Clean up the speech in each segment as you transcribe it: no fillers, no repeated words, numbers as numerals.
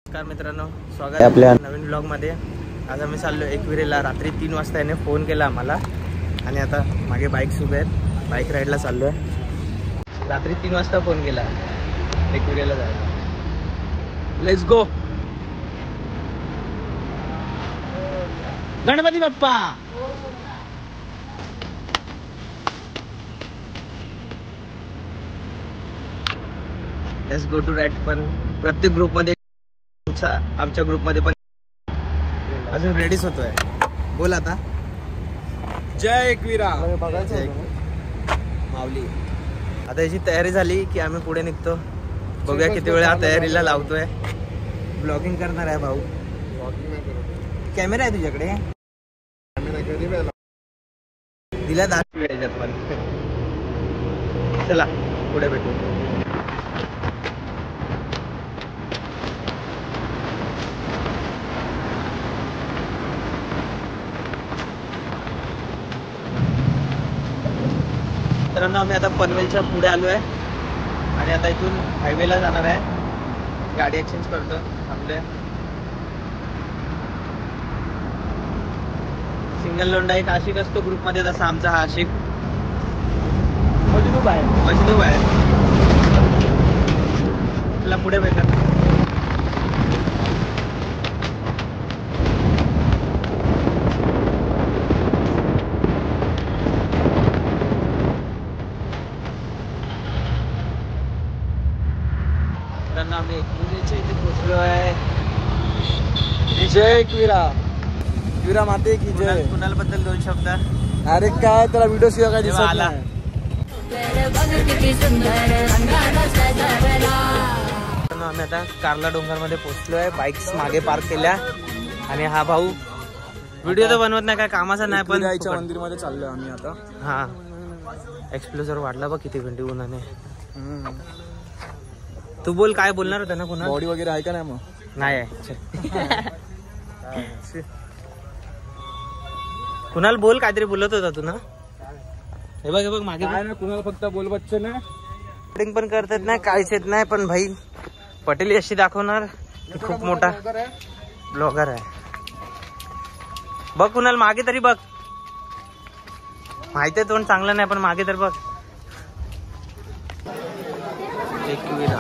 नमस्कार मित्रांनो, स्वागत आहे आपल्या नवीन ब्लॉग मध्ये। आज आम्ही चाललो एकविरेला। रात्री 3 वाजता याने फोन केला आम्हाला आणि आता मागे बाईक्स उभे आहेत, बाईक राईडला चाललोय। रात्री 3 वाजता फोन केला एकविरेला जायला। Let's go. Ganpati Bappa. Let's go to ride. पण प्रत्येक ग्रुप मध्ये, आमच्या ग्रुप मध्ये पण अजून रेडीच होतोय। बोल आता। जय एकविरा। माऊली। आता याची तयारी झाली की आम्ही पुढे निघतो। बघूया किती वेळ तयारीला लावतोय। ब्लॉगिंग करणार आहे भाऊ। कॅमेरा आहे तुझ्याकडे? दिला 10 वेळ पण। चला पुढे भेटू। मित्रांनो, आम्ही आता पनवेलच्या पुढे आलोय आणि आता इथून हायवेला जाणार आहे। गाडी एक्सचेंज करतो आपले। सिंगल लोंडा एक आशिक असतो ग्रुप मध्ये, तसा आमचा हा आशिक मजनूब आहे। तुला पुढे भेटत। आम्ही एकविरेच्या इथे पोहोचलो आहे। जय एकविरा। एकविरा माते की जय। कुणाल बद्दल 2 शब्द। अरे काय त्याला व्हिडिओ शिवाय काय दिसत आला। नाही। आम्ही आता कारला डोंगर मध्ये पोहोचलोय। बाईक्स मागे पार्क केल्या आणि हा भाऊ व्हिडिओ तर बनवत नाही, काय कामाचा नाही, पण एकविराच्या मंदिरमध्ये चाललोय आम्ही आता। हा, एक्सप्लोजर वाढला बघ किती घंटी उन्हाने। तू बोल, काय बोलणार होता ना? कुणा बॉडी वगैरे आहे का नाही? मग नाही आहे। कुणाल बोल, काहीतरी बोलत होता तू ना? हे बघ मागे काय ना, कुणाला फक्त बोल बच्चन आहे। शूटिंग पण करता येत नाही, काहीच येत नाही, पण भाई पटेल अशी दाखवणार की खूप मोठा ब्लॉगर आहे। बघ कुणाल मागे तरी बघ। माहिती आहे तोंड चांगलं नाही, पण मागे तर बघ। एकविरा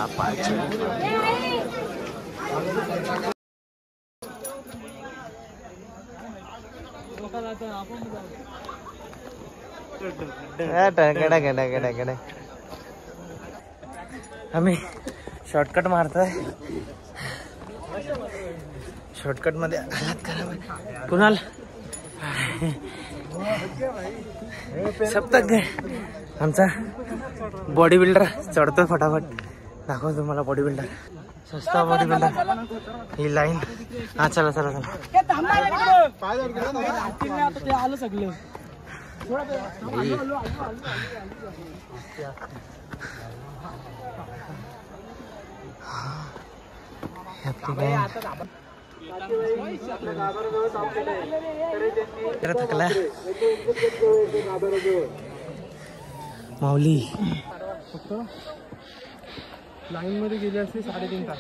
आम्ही शॉर्टकट मारतोय। शॉर्टकट मध्ये हालत खराब आहे। कुणाल सप्तक आमचा बॉडी बिल्डर चढतोय फटाफट। दाखव तुम्हाला बॉडी बिल्डर, सस्ता बॉडी बिल्डर। ही लाईन। हा चला चला चला। थकला माऊली। लाईन मध्ये गेले असते 3.5 तास।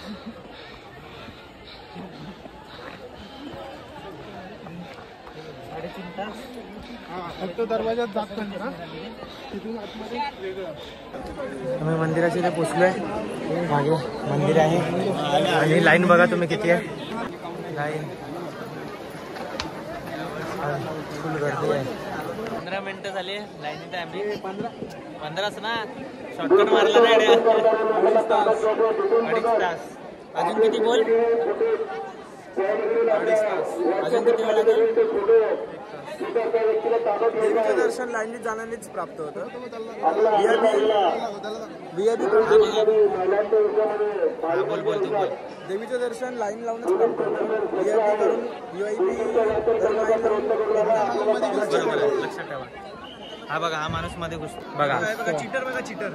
3.5 तास फक्त दरवाजात जात नाही ना, तिथून आतमध्ये वेगळं। आम्ही मंदिराच्या इथे पोहोचलोय। मागे मंदिर आहे आणि लाईन बघा तुम्ही किती आहे। लाईन फुल गर्दी आहे। 15 मिनिटं झाली लाईनीत आहे आम्ही। 15च ना, शॉर्टकट मारला नाही। 2.5 तास। अजून किती बोल? 2.5 तास। अजून किती वेळ लागेल? देवीचं दर्शन लाईनीत जाण्यानेच प्राप्त होतं। बोल बोल तू बोल। देवीचं दर्शन लाईन लावूनच प्राप्त होतं। VIP करून VIP लक्षात ठेवा। हा बघा, हा माणूस मध्ये घुसतो बघा। चीटर बघा, चीटर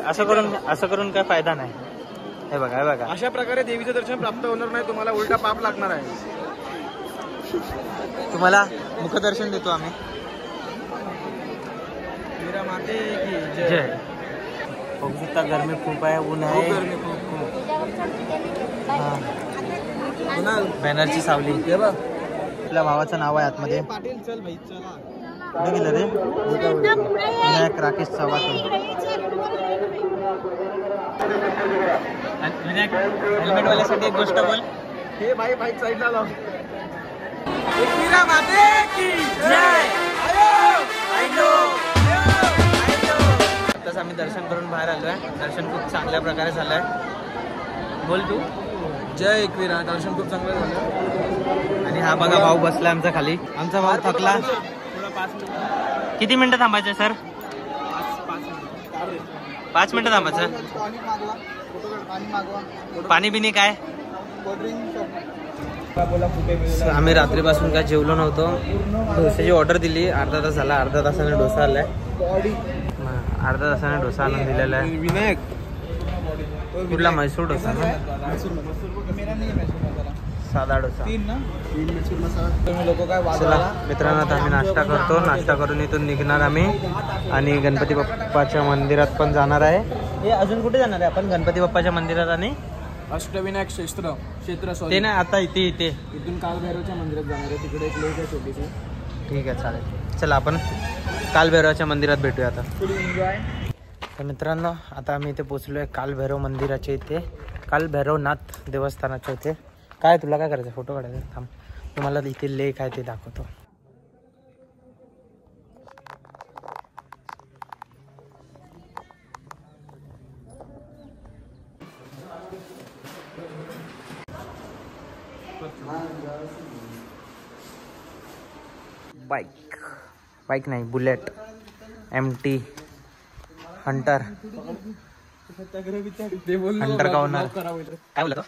असं करून काय फायदा नाही। हे बघा, हे बघा, अशा प्रकारे देवीचं दर्शन प्राप्त होणार नाही, तुम्हाला उलटा पाप लागणार आहे। तुम्हाला मुखदर्शन देतो आम्ही। एकविरा माते की जय। बघू शकता गरमी खूप आहे, ऊन आहे। गरमी खूप। बॅनरची सावली. आपल्या भावाचं नाव आहे आतमध्ये. कुठे गेलं रे? विनायक राकेश चव्हाण. विनायक हेल्मेट वाल्यासाठी एक गोष्ट बोल. हे बाईक साईडला लाव. आताच आम्ही दर्शन करून बाहेर आलोय. दर्शन खूप चांगल्या प्रकारे झालंय. बोल तू. जय एकविरा. दर्शन खूप चांगलं झालं. आणि हा बघा भाऊ बसला आमचा खाली. आमचा भाऊ थकला. किती मिनिटं थांबायचं सर? 5 मिनिटं थांबायचं. पाणी बिनी काय? आम्ही रात्रीपासून काय जेवलो नव्हतो. डोस्याची ऑर्डर दिली. अर्धा तास झाला. अर्धा तासाने डोसा आलाय. अर्धा तासाने डोसा आणून दिलेला आहे. विनायक कुठला? म्हैसूर डोसा ना? साधा डोसा. चला मित्रांनो, आता आम्ही नाश्ता करतो. नाश्ता करून इथून निघणार आम्ही आणि गणपती बाप्पाच्या मंदिरात पण जाणार आहे. हे अजून कुठे जाणार आहे आपण? गणपती बाप्पाच्या मंदिरात आणि अष्टविनायक क्षेत्र ते नाही, आता इथे इथून कालभैरवच्या मंदिरात जाणार आहे. तिकडे एक लेक आहे छोटीशी. ठीक आहे, चालेल. चला आपण कालभैरवाच्या मंदिरात भेटूया आता. तर मित्रांनो, आता आम्ही इथे पोचलो आहे कालभैरव मंदिराच्या इथे. कालभैरवनाथ देवस्थानाच्या इथे. काय तुला काय करायचं? फोटो काढायचा? थांब, तुम्हाला इथे लेक आहे ते दाखवतो. बाईक नाही, बुलेट MT हंटर. हंटर का होणार? काय बोलतो?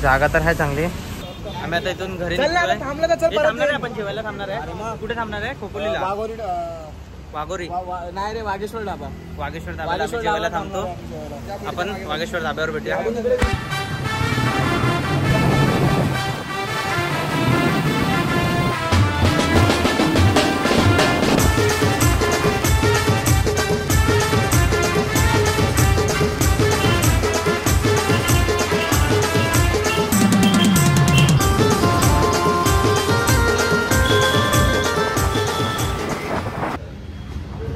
जागा तर आहे चांगली. आम्ही आता इथून घरी थांबणार आहे. आपण जेवायला थांबणार आहे. कुठे थांबणार आहे? खोपोलीला. वाघोरी नाही रे, वागेश्वर ढाबा. वागेश्वर ढाब्याला आम्ही जेवायला थांबतो. आपण वागेश्वर ढाब्यावर भेटूया.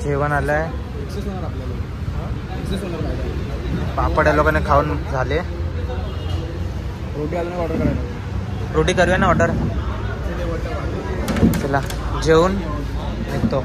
जेवण आलंय. पापड या लोकांनी खाऊन झाले. रोटी करूया ना ऑर्डर. चला जेवून निघतो.